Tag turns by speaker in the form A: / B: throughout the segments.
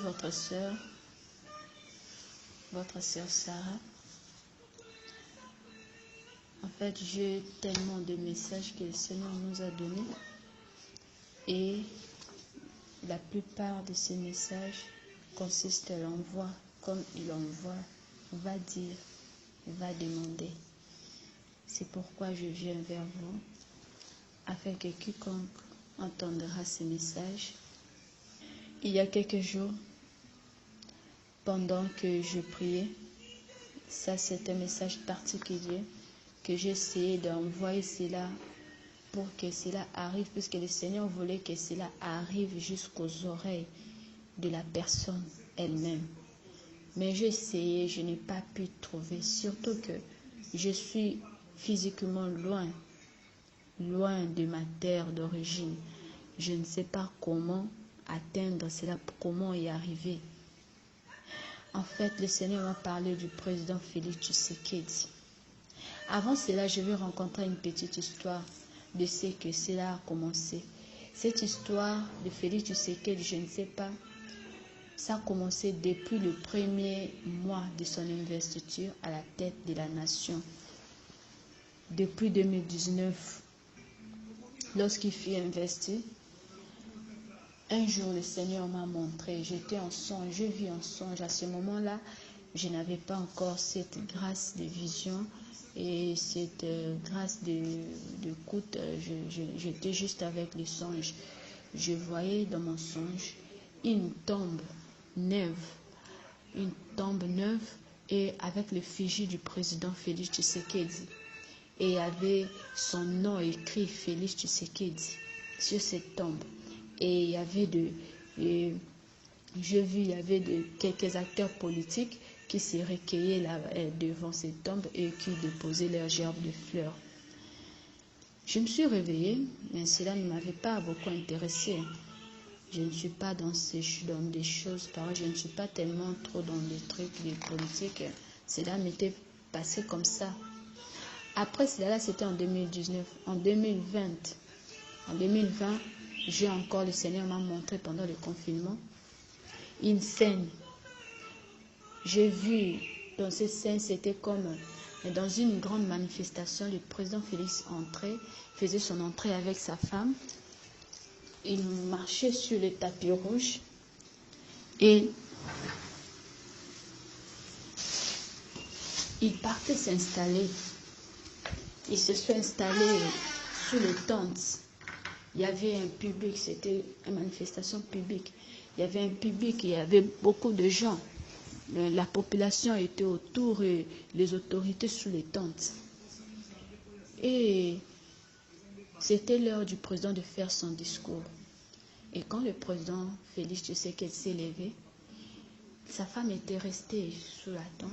A: votre sœur Sarah. En fait, j'ai tellement de messages que le Seigneur nous a donnés et la plupart de ces messages consistent à l'envoi. Comme il envoie, on va dire, on va demander. C'est pourquoi je viens vers vous, afin que quiconque entendra ces messages. Il y a quelques jours, pendant que je priais, ça c'est un message particulier que j'ai essayé d'envoyer cela pour que cela arrive, puisque le Seigneur voulait que cela arrive jusqu'aux oreilles de la personne elle-même. Mais j'ai essayé, je n'ai pas pu trouver, surtout que je suis physiquement loin de ma terre d'origine. Je ne sais pas comment atteindre cela, comment y arriver. En fait, le Seigneur m'a parlé du président Félix Tshisekedi. Avant cela, je vais rencontrer une petite histoire de ce que cela a commencé. Cette histoire de Félix Tshisekedi, je ne sais pas, ça a commencé depuis le premier mois de son investiture à la tête de la nation. Depuis 2019, lorsqu'il fut investi, un jour le Seigneur m'a montré, j'étais en songe, je vis en songe. À ce moment-là, je n'avais pas encore cette grâce de vision et cette grâce d'écoute. J'étais juste avec les songes. Je voyais dans mon songe une tombe neuve et avec l'effigie du président Félix Tshisekedi. Et il y avait son nom écrit Félix Tshisekedi sur cette tombe. Et il y avait quelques acteurs politiques qui se recueillaient là, devant cette tombe et qui déposaient leurs gerbes de fleurs. Je me suis réveillée, mais cela ne m'avait pas beaucoup intéressée. Je ne suis pas dans des choses pareilles, je ne suis pas tellement trop dans des trucs des politiques. Cela m'était passé comme ça. Après cela, c'était en 2019. En 2020, j'ai encore, le Seigneur m'a montré pendant le confinement une scène. J'ai vu dans cette scène, c'était comme dans une grande manifestation, le président Félix faisait son entrée avec sa femme. Il marchait sur le tapis rouge et il partait s'installer. Il se sont installés sous les tentes. Il y avait un public, c'était une manifestation publique. Il y avait un public, il y avait beaucoup de gens. La population était autour et les autorités sous les tentes. Et c'était l'heure du président de faire son discours. Et quand le président Félix Tshisekedi s'est levé, sa femme était restée sous la tente.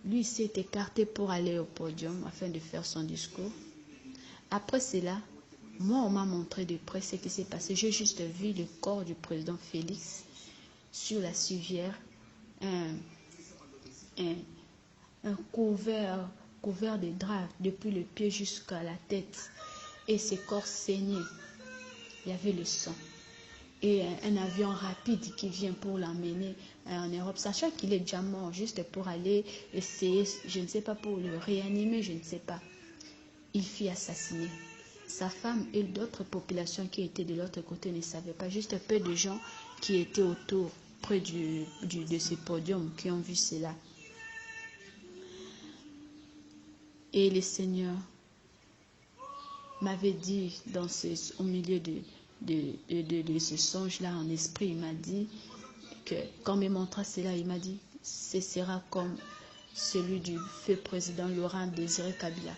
A: Lui s'est écarté pour aller au podium afin de faire son discours. Après cela, moi, on m'a montré de près ce qui s'est passé. J'ai juste vu le corps du président Félix sur la civière, un couvert de draps depuis le pied jusqu'à la tête. Et ses corps saignaient. Il y avait le sang. Et un avion rapide qui vient pour l'emmener en Europe, sachant qu'il est déjà mort, juste pour aller essayer, je ne sais pas, pour le réanimer, je ne sais pas. Il fut assassiné. Sa femme et d'autres populations qui étaient de l'autre côté ne savaient pas, juste peu de gens qui étaient autour, près de ce podium, qui ont vu cela. Et le Seigneur m'avait dit, au milieu de ce songe-là en esprit, il m'a dit que quand il me montra cela, il m'a dit, ce sera comme celui du feu président Laurent Désiré Kabila.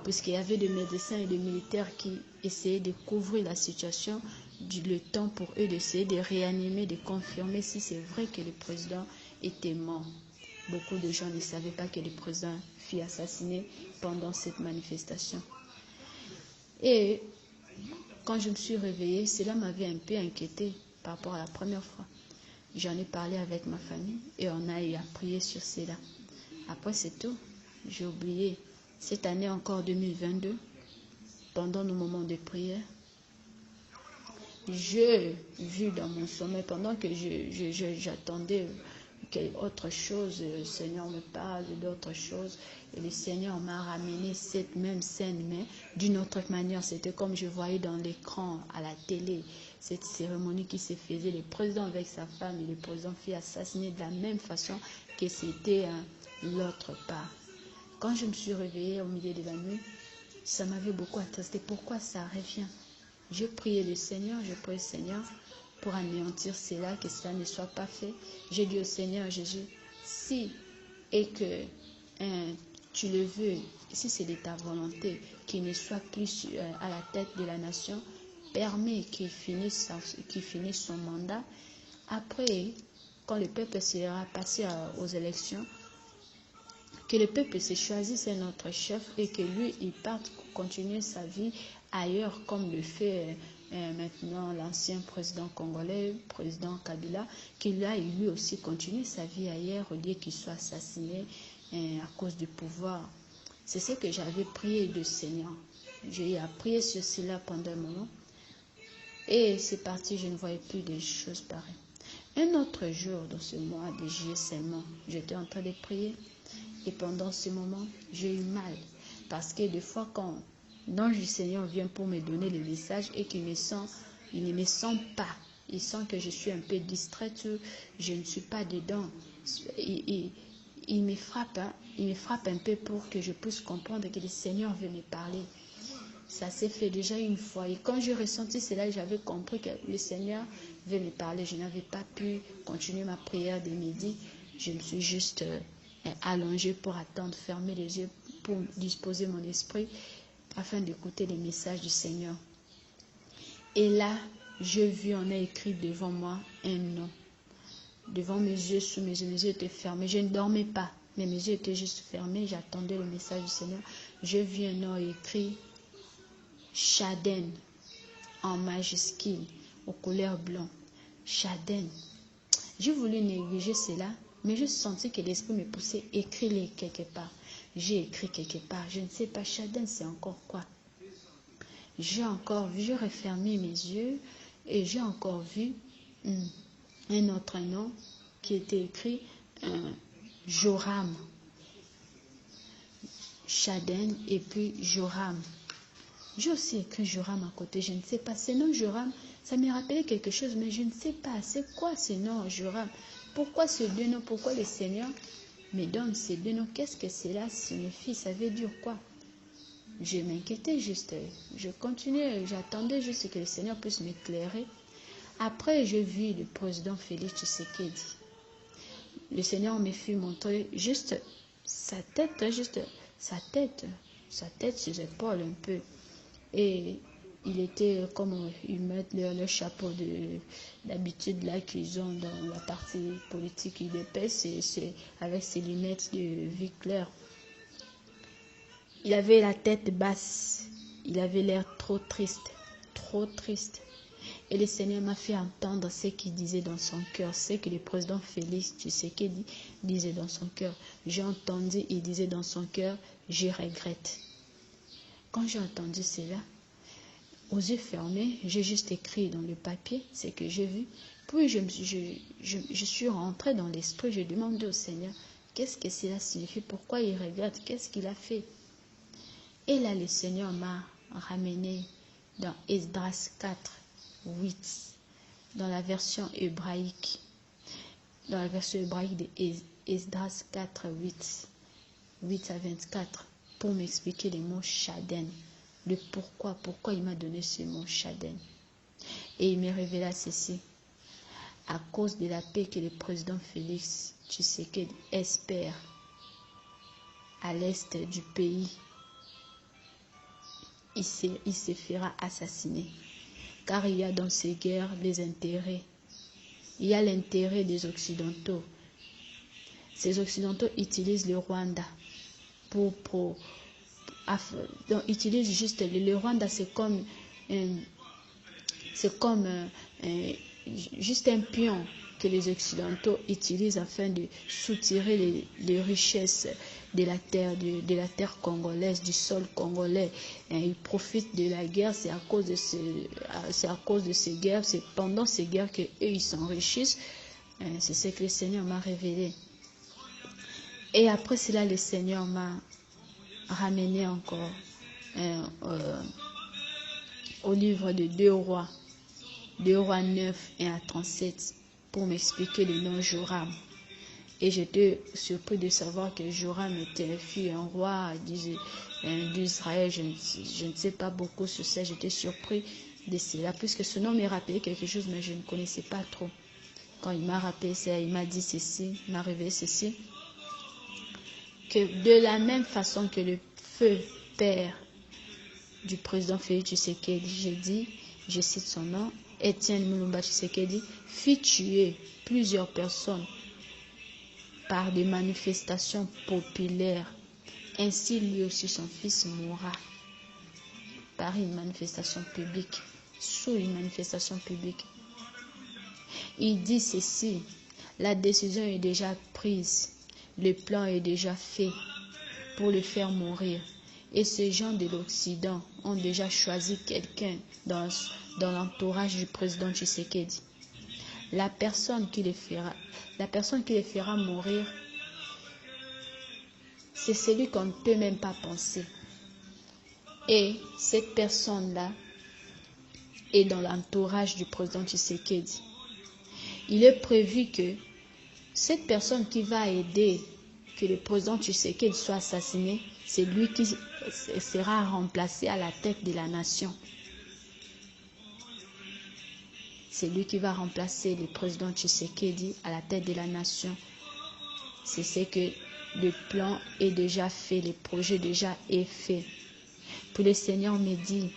A: Puisqu'il y avait des médecins et des militaires qui essayaient de couvrir la situation, le temps pour eux d'essayer de réanimer, de confirmer si c'est vrai que le président était mort. Beaucoup de gens ne savaient pas que le président fut assassiné pendant cette manifestation. Et quand je me suis réveillée, cela m'avait un peu inquiétée par rapport à la première fois. J'en ai parlé avec ma famille et on a eu à prier sur cela. Après, c'est tout. J'ai oublié. Cette année encore 2022, pendant nos moments de prière, je vis dans mon sommeil, pendant que j'attendais autre chose, le Seigneur me parle d'autre chose, et le Seigneur m'a ramené cette même scène, mais d'une autre manière. C'était comme je voyais dans l'écran, à la télé, cette cérémonie qui se faisait, le président avec sa femme et le président fut assassiné de la même façon que c'était l'autre part. Quand je me suis réveillée au milieu de la nuit, ça m'avait beaucoup attristé. Pourquoi ça revient? Je priais le Seigneur, pour anéantir cela, que cela ne soit pas fait. J'ai dit au Seigneur Jésus, si et que tu le veux, si c'est de ta volonté, qu'il ne soit plus à la tête de la nation, permets qu'il finisse son mandat. Après, quand le peuple sera passé aux élections, que le peuple se choisisse un autre chef et que lui, il parte pour continuer sa vie ailleurs, comme le fait maintenant l'ancien président congolais, président Kabila, qu'il aille lui aussi continuer sa vie ailleurs au lieu qu'il soit assassiné à cause du pouvoir. C'est ce que j'avais prié du Seigneur. J'ai prié sur cela pendant un moment. Et c'est parti, je ne voyais plus des choses pareilles. Un autre jour, dans ce mois de juillet seulement, j'étais en train de prier. Et pendant ce moment, j'ai eu mal. Parce que des fois, quand l'ange du Seigneur vient pour me donner le message et qu'il ne me sent pas, il sent que je suis un peu distraite, je ne suis pas dedans. Il me frappe, il me frappe un peu pour que je puisse comprendre que le Seigneur veut me parler. Ça s'est fait déjà une fois. Et quand j'ai ressenti cela, j'avais compris que le Seigneur veut me parler. Je n'avais pas pu continuer ma prière de midi. Je me suis juste allongée pour attendre, fermer les yeux, pour disposer mon esprit afin d'écouter les messages du Seigneur. Et là, je vis, on a écrit devant moi un nom. Devant mes yeux, sous mes yeux étaient fermés. Je ne dormais pas, mais mes yeux étaient juste fermés. J'attendais le message du Seigneur. Je vis un nom écrit Shaden en majuscule, aux couleurs blanc. Shaden. J'ai voulu négliger cela, mais je sentis que l'esprit me poussait à écrire quelque part. J'ai écrit quelque part. Je ne sais pas, Shaden, c'est encore quoi? J'ai encore vu, j'ai refermé mes yeux et j'ai encore vu un autre nom qui était écrit Joram. Shaden et puis Joram. J'ai aussi écrit Joram à côté, je ne sais pas. Ce nom Joram, ça me rappelait quelque chose, mais je ne sais pas. C'est quoi ce nom Joram? Pourquoi ce deux noms? Pourquoi le Seigneur me donne ces deux noms? Qu'est-ce que cela signifie? Ça veut dire quoi? Je m'inquiétais juste. Je continuais, j'attendais juste que le Seigneur puisse m'éclairer. Après, je vis le président Félix Tshisekedi. Le Seigneur me fit montrer juste sa tête, ses épaules un peu. Et il était comme ils mettent le chapeau d'habitude là qu'ils ont dans la partie politique UDPS, c'est avec ses lunettes de vie claire. Il avait la tête basse, il avait l'air trop triste, trop triste. Et le Seigneur m'a fait entendre ce qu'il disait dans son cœur, ce que le président Félix Tshisekedi disait dans son cœur. J'ai entendu, il disait dans son cœur, je regrette. Quand j'ai entendu cela, aux yeux fermés, j'ai juste écrit dans le papier ce que j'ai vu. Puis je suis rentrée dans l'esprit, je demandais au Seigneur, qu'est-ce que cela signifie? Pourquoi il regrette? Qu'est-ce qu'il a fait? Et là, le Seigneur m'a ramené dans Esdras 4, 8, dans la version hébraïque. Dans la version hébraïque de Esdras 4, 8 à 24, pour m'expliquer les mots Shaden. Le pourquoi il m'a donné ce mot Shaden. Et il me révéla ceci. À cause de la paix que le président Félix Tshisekedi espère à l'est du pays, il se fera assassiner. Car il y a dans ces guerres des intérêts. Il y a l'intérêt des Occidentaux. Ces Occidentaux utilisent le Rwanda donc, utilisent juste le Rwanda, c'est comme juste un pion que les Occidentaux utilisent afin de soutirer les richesses de la terre congolaise, du sol congolais. Ils profitent de la guerre, c'est à cause de ces guerres, c'est pendant ces guerres que eux ils s'enrichissent. C'est ce que le Seigneur m'a révélé. Et après cela, le Seigneur m'a ramené encore au livre de 2 Rois 9, 1 à 37, pour m'expliquer le nom Joram. Et j'étais surpris de savoir que Joram fut un roi d'Israël. Je ne sais pas beaucoup sur ça. J'étais surpris de cela, puisque ce nom m'a rappelé quelque chose, mais je ne connaissais pas trop. Quand il m'a rappelé ça, il m'a dit ceci, il m'a révélé ceci, que de la même façon que le feu père du président Félix Tshisekedi, j'ai dit, je cite son nom, Étienne Mulumba Tshisekedi, fit tuer plusieurs personnes par des manifestations populaires. Ainsi, lui aussi, son fils mourra par une manifestation publique, sous une manifestation publique. Il dit ceci, la décision est déjà prise, le plan est déjà fait pour le faire mourir. Et ces gens de l'Occident ont déjà choisi quelqu'un dans l'entourage du président Tshisekedi. La personne qui les fera mourir, c'est celui qu'on ne peut même pas penser. Et cette personne-là est dans l'entourage du président Tshisekedi. Il est prévu que cette personne qui va aider que le président Tshisekedi soit assassiné, c'est lui qui sera remplacé à la tête de la nation. C'est lui qui va remplacer le président Tshisekedi à la tête de la nation. C'est ce que le plan est déjà fait, le projet déjà est fait. Puis le Seigneur me dit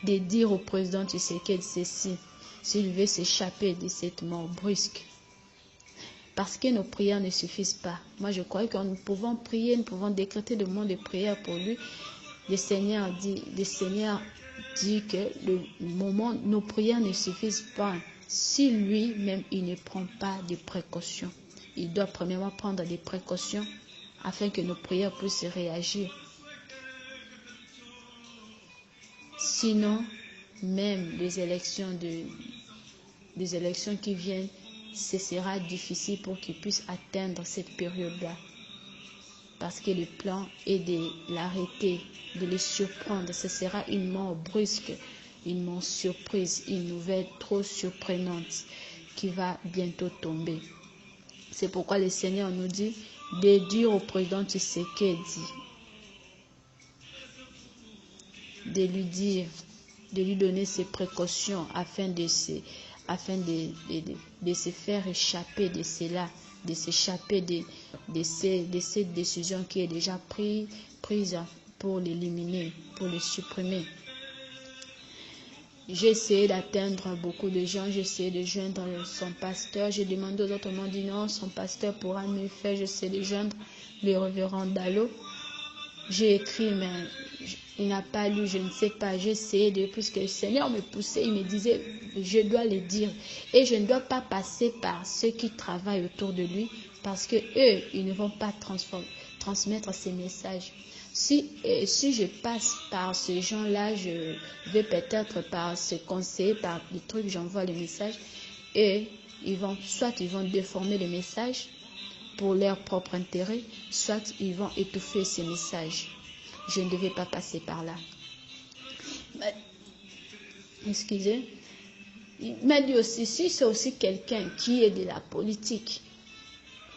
A: de dire au président Tshisekedi ceci, s'il veut s'échapper de cette mort brusque. Parce que nos prières ne suffisent pas. Moi, je crois que nous pouvons prier, nous pouvons décréter le moment de prière pour lui. Le Seigneur dit que nos prières ne suffisent pas. Si lui-même, il ne prend pas de précautions. Il doit premièrement prendre des précautions afin que nos prières puissent réagir. Sinon, même les élections qui viennent, ce sera difficile pour qu'ils puissent atteindre cette période-là. Parce que le plan est de l'arrêter, de les surprendre. Ce sera une mort brusque, une mort surprise, une nouvelle trop surprenante qui va bientôt tomber. C'est pourquoi le Seigneur nous dit de dire au président Tshisekedi, de lui donner ses précautions afin de se faire échapper de cela, de s'échapper de cette décision qui est déjà prise pour l'éliminer, pour le supprimer. J'ai essayé d'atteindre beaucoup de gens, j'ai essayé de joindre son pasteur, j'ai demandé aux autres, m'ont dit non, son pasteur pourra mieux faire, j'essaie de joindre le révérend Dalo. J'ai écrit, mais il n'a pas lu, je ne sais pas, j'ai essayé puisque le Seigneur me poussait, il me disait, je dois le dire. Et je ne dois pas passer par ceux qui travaillent autour de lui, parce que eux, ils ne vont pas transmettre ces messages. Si je passe par ces gens-là, je vais peut-être par ce conseil, par les trucs, j'envoie le message, et soit ils vont déformer le message pour leur propre intérêt, soit ils vont étouffer ces messages. Je ne devais pas passer par là. Excusez. Il m'a dit aussi, si c'est aussi quelqu'un qui est de la politique,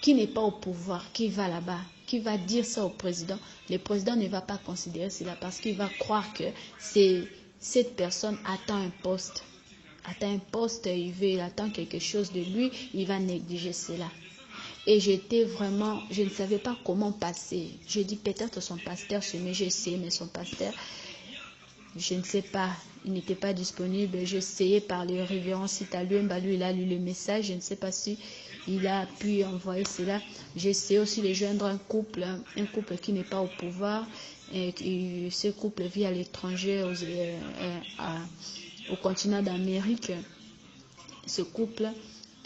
A: qui n'est pas au pouvoir, qui va là-bas, qui va dire ça au président, le président ne va pas considérer cela parce qu'il va croire que cette personne attend un poste. Il attend quelque chose de lui, il va négliger cela. Et je ne savais pas comment passer. Je dis peut-être son pasteur, j'ai essayé, mais son pasteur, je ne sais pas, il n'était pas disponible. J'ai essayé par le révérend Sitaluemba, lui il a lu le message, je ne sais pas si il a pu envoyer cela. J'ai essayé aussi de joindre un couple qui n'est pas au pouvoir, et ce couple vit à l'étranger, au continent d'Amérique. Ce couple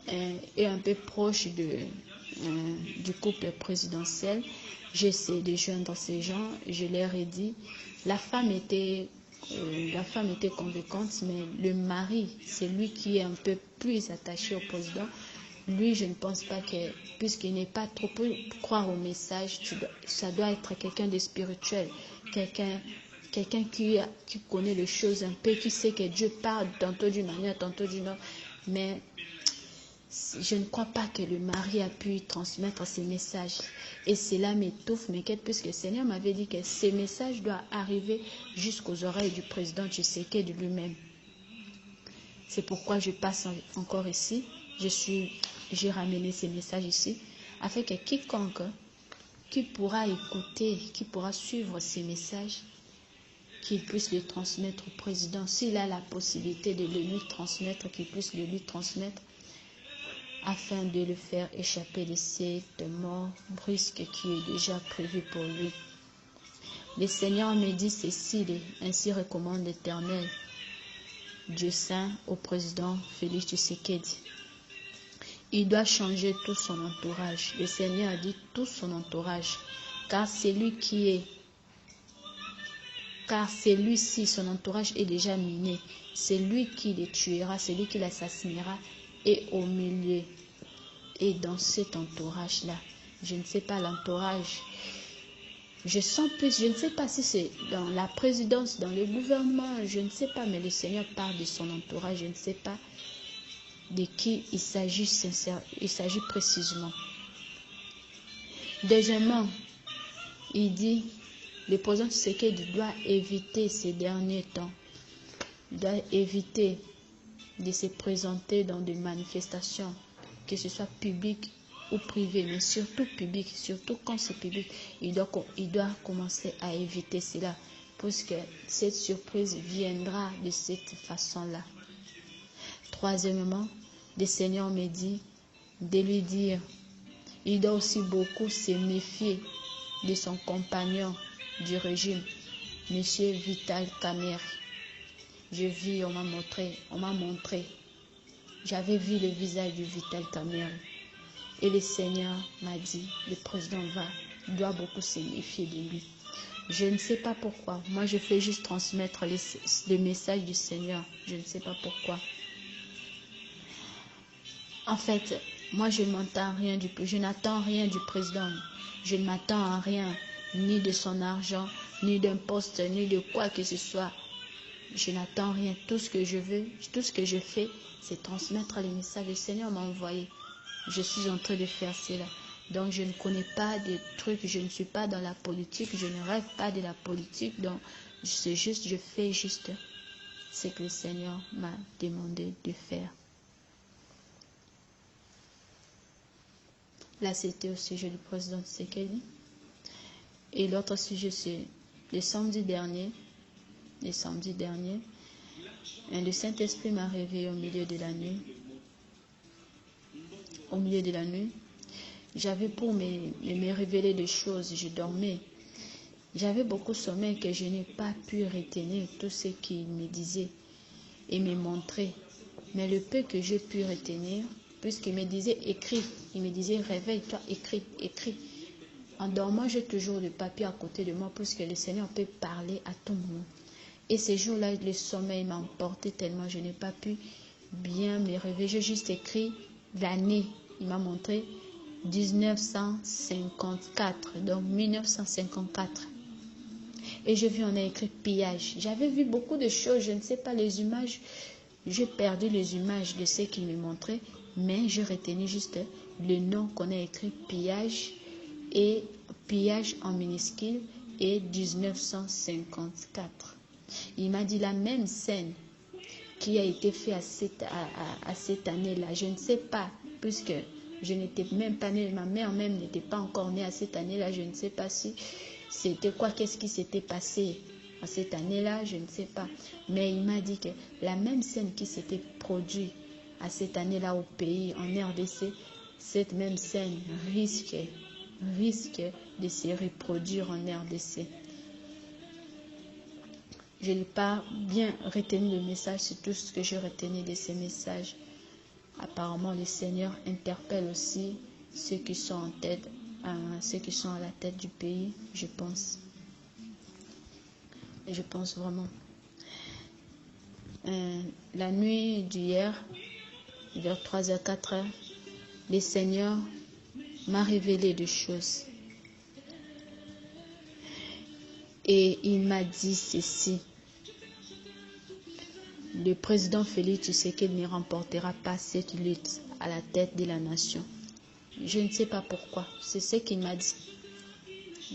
A: est un peu proche du couple présidentiel. J'ai essayé de joindre ces gens. Je leur ai dit, la femme était convaincante, mais le mari, c'est lui qui est un peu plus attaché au président. Lui, je ne pense pas que, puisqu'il n'est pas trop pour croire au message, ça doit être quelqu'un de spirituel, quelqu'un qui connaît les choses un peu, qui sait que Dieu parle tantôt d'une manière, tantôt d'une autre. Mais je ne crois pas que le mari a pu transmettre ces messages. Et cela m'étouffe, m'inquiète, puisque le Seigneur m'avait dit que ces messages doivent arriver jusqu'aux oreilles du président Tshisekedi lui-même. C'est pourquoi je passe encore ici. J'ai ramené ces messages ici, afin que quiconque qui pourra écouter, qui pourra suivre ces messages, qu'il puisse les transmettre au président. S'il a la possibilité de le lui transmettre, qu'il puisse le lui transmettre, afin de le faire échapper de cette mort brusque qui est déjà prévue pour lui. Le Seigneur me dit ceci, ainsi recommande l'Éternel, Dieu saint, au président Félix Tshisekedi. Il doit changer tout son entourage. Le Seigneur a dit tout son entourage, car c'est lui-ci, son entourage est déjà miné. C'est lui qui les tuera, c'est lui qui l'assassinera. Et au milieu, et dans cet entourage-là, je ne sais pas l'entourage, je sens plus, je ne sais pas si c'est dans la présidence, dans le gouvernement, je ne sais pas, mais le Seigneur parle de son entourage, je ne sais pas de qui il s'agit précisément. Deuxièmement, il dit, le président Tshisekedi doit éviter ces derniers temps, il doit éviter de se présenter dans des manifestations, que ce soit public ou privé, mais surtout public, surtout quand c'est public, il doit commencer à éviter cela, puisque cette surprise viendra de cette façon-là. Troisièmement, le Seigneur me dit de lui dire, il doit aussi beaucoup se méfier de son compagnon du régime, M. Vital Kamerhe. On m'a montré, j'avais vu le visage du Vital Kamerhe. Et le Seigneur m'a dit, le président doit beaucoup se méfier de lui. Je ne sais pas pourquoi. Moi, je fais juste transmettre le message du Seigneur. Je ne sais pas pourquoi. En fait, moi, je n'attends rien du président. Je ne m'attends à rien, ni de son argent, ni d'un poste, ni de quoi que ce soit. Je n'attends rien. Tout ce que je veux, tout ce que je fais, c'est transmettre les messages. Le Seigneur m'a envoyé. Je suis en train de faire cela. Donc, je ne connais pas de trucs. Je ne suis pas dans la politique. Je ne rêve pas de la politique. Donc, je fais juste ce que le Seigneur m'a demandé de faire. Là, c'était au sujet du président Tshisekedi. Et l'autre sujet, c'est le samedi dernier. Le Saint-Esprit m'a réveillé au milieu de la nuit. J'avais pour me révéler des choses. Je dormais. J'avais beaucoup de sommeil que je n'ai pas pu retenir tout ce qu'il me disait et me montrait. Mais le peu que j'ai pu retenir, puisqu'il me disait écris, il me disait réveille-toi, écris. En dormant, j'ai toujours le papier à côté de moi, puisque le Seigneur peut parler à tout moment. Et ces jours-là, le sommeil m'a emporté tellement, je n'ai pas pu bien me réveiller. J'ai juste écrit l'année. Il m'a montré 1954, donc 1954. Et je vis, on a écrit pillage. J'avais vu beaucoup de choses, je ne sais pas les images. J'ai perdu les images de ce qu'il me montrait, mais j'ai retenu juste le nom qu'on a écrit pillage et pillage en minuscule et 1954. Il m'a dit la même scène qui a été faite à cette année-là. Je ne sais pas, puisque je n'étais même pas née, ma mère même n'était pas encore née à cette année-là. Je ne sais pas si c'était quoi, qu'est-ce qui s'était passé à cette année-là, je ne sais pas. Mais il m'a dit que la même scène qui s'était produite à cette année-là au pays, en RDC, cette même scène risque de se reproduire en RDC. Je n'ai pas bien retenu le message, c'est tout ce que je retenais de ces messages. Apparemment, le Seigneur interpelle aussi ceux qui sont en tête, ceux qui sont à la tête du pays, je pense. Et je pense vraiment. La nuit d'hier, vers 3h, 4h, le Seigneur m'a révélé des choses. Et il m'a dit ceci. Le président Félix Tshisekedi ne remportera pas cette lutte à la tête de la nation. Je ne sais pas pourquoi. C'est ce qu'il m'a dit.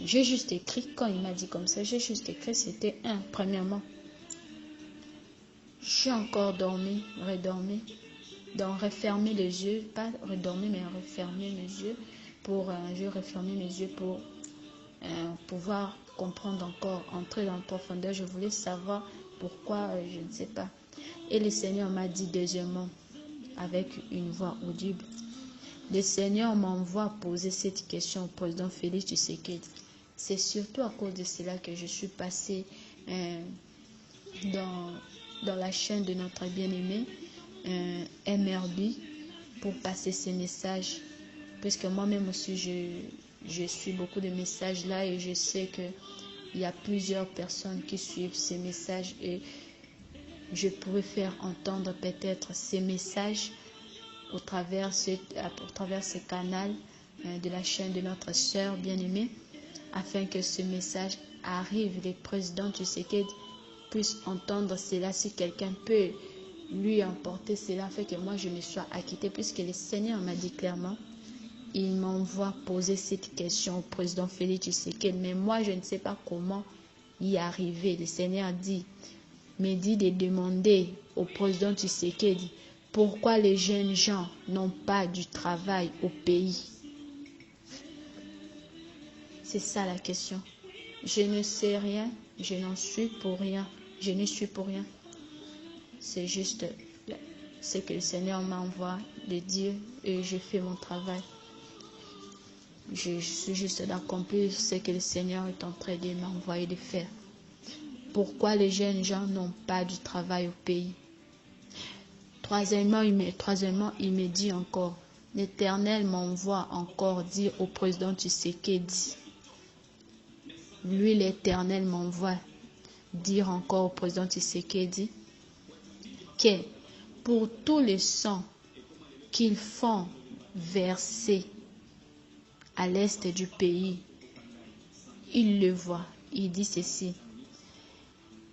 A: J'ai juste écrit, quand il m'a dit comme ça, j'ai juste écrit, c'était premièrement. Je suis encore dormi, redormi. Donc refermer les yeux, pas redormir mais refermer mes yeux pour pouvoir comprendre encore, entrer dans la profondeur. Je voulais savoir pourquoi, je ne sais pas. Et le Seigneur m'a dit deuxièmement, avec une voix audible, le Seigneur m'envoie poser cette question au président Félix Tshisekedi. C'est surtout à cause de cela que je suis passée dans la chaîne de notre bien-aimé MRB pour passer ces messages, puisque moi-même aussi je suis beaucoup de messages là et je sais que il y a plusieurs personnes qui suivent ces messages et je pourrais faire entendre peut-être ces messages au travers ce canal de la chaîne de notre sœur bien-aimée, afin que ce message arrive, le président Tshisekedi puisse entendre cela. Si quelqu'un peut lui emporter cela, fait que moi je me sois acquittée, puisque le Seigneur m'a dit clairement, il m'envoie poser cette question au président Félix Tshisekedi, mais moi je ne sais pas comment y arriver. Le Seigneur me dit de demander au président Tshisekedi pourquoi les jeunes gens n'ont pas du travail au pays. C'est ça la question. Je ne sais rien, je n'en suis pour rien, je ne suis pour rien. C'est juste ce que le Seigneur m'envoie de dire et je fais mon travail. Je suis juste d'accomplir ce que le Seigneur est en train de m'envoyer de faire. Pourquoi les jeunes gens n'ont pas du travail au pays? Troisièmement, il me dit encore, l'Éternel m'envoie encore dire au président Tshisekedi. Lui, l'Éternel m'envoie dire encore au président Tshisekedi que pour tous les sangs qu'ils font verser à l'est du pays, il le voit. Il dit ceci.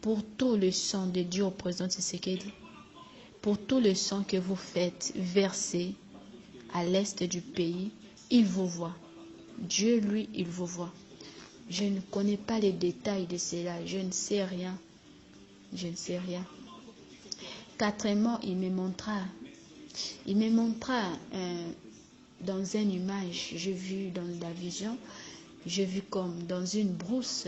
A: Pour tout le sang de Dieu au président Tshisekedi, pour tout le sang que vous faites verser à l'est du pays, il vous voit. Dieu, lui, il vous voit. Je ne connais pas les détails de cela. Je ne sais rien. Je ne sais rien. Quatrièmement, il me montra dans une image, j'ai vu dans la vision, j'ai vu comme dans une brousse,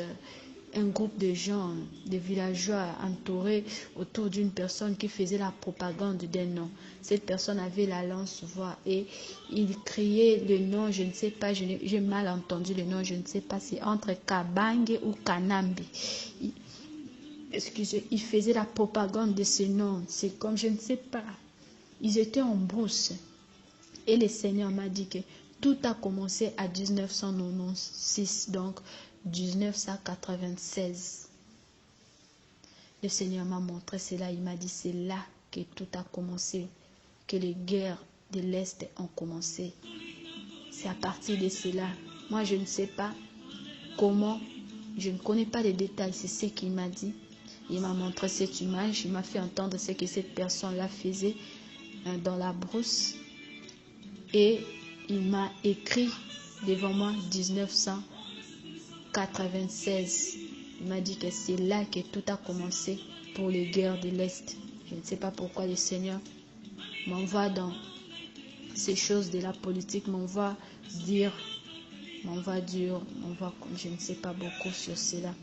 A: un groupe de gens, de villageois entourés autour d'une personne qui faisait la propagande d'un nom. Cette personne avait la lance-voix et il criait le nom, je ne sais pas, j'ai mal entendu le nom, je ne sais pas si c'est entre Kabange ou Kanambi. Excusez, il faisait la propagande de ce nom, c'est comme, je ne sais pas, ils étaient en brousse. Et le Seigneur m'a dit que tout a commencé à 1996, donc 1996. Le Seigneur m'a montré cela, il m'a dit c'est là que tout a commencé, que les guerres de l'Est ont commencé. C'est à partir de cela. Moi je ne sais pas comment, je ne connais pas les détails, c'est ce qu'il m'a dit. Il m'a montré cette image, il m'a fait entendre ce que cette personne-là faisait dans la brousse. Et il m'a écrit devant moi 1996. Il m'a dit que c'est là que tout a commencé pour les guerres de l'Est. Je ne sais pas pourquoi le Seigneur m'envoie dans ces choses de la politique, m'envoie comme je ne sais pas beaucoup sur cela.